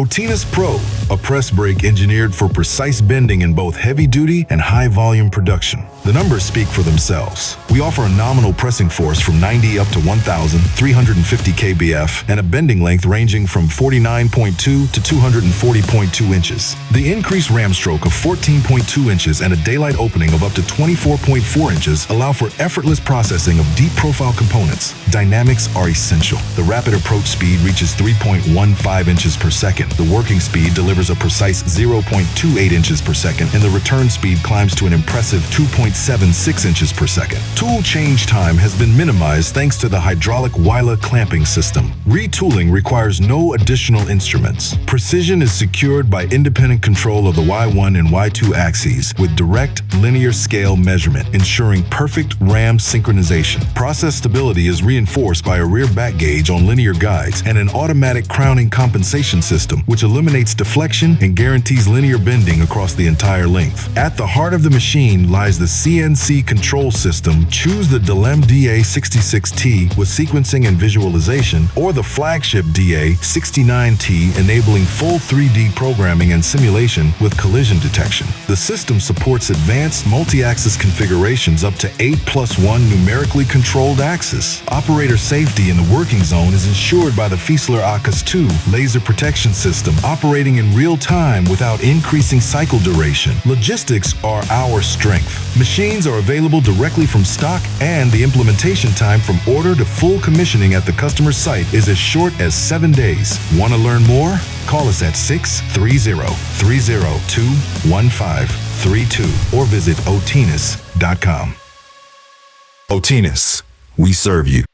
Otinus PRO, a press brake engineered for precise bending in both heavy-duty and high-volume production. The numbers speak for themselves. We offer a nominal pressing force from 90 up to 1,350 kbf and a bending length ranging from 49.2 to 240.2 inches. The increased ram stroke of 14.2 inches and a daylight opening of up to 24.4 inches allow for effortless processing of deep-profile components. Dynamics are essential. The rapid approach speed reaches 3.15 inches per second. The working speed delivers a precise 0.28 inches per second, and the return speed climbs to an impressive 2.76 inches per second. Tool change time has been minimized thanks to the hydraulic Wyla clamping system. Retooling requires no additional instruments. Precision is secured by independent control of the Y1 and Y2 axes with direct linear scale measurement, ensuring perfect ram synchronization. Process stability is reinforced by a rear back gauge on linear guides and an automatic crowning compensation system, which eliminates deflection and guarantees linear bending across the entire length. At the heart of the machine lies the CNC control system. Choose the Dilem DA66T with sequencing and visualization, or the flagship DA69T enabling full 3D programming and simulation with collision detection. The system supports advanced multi-axis configurations up to 8+1 numerically controlled axis. Operator safety in the working zone is ensured by the Fiesler ACUS 2 laser protection system, operating in real time without increasing cycle duration. Logistics are our strength. Machines are available directly from stock, and the implementation time from order to full commissioning at the customer's site is as short as 7 days. Want to learn more? Call us at 630-302-1532 or visit otinus.com. Otinus, we serve you.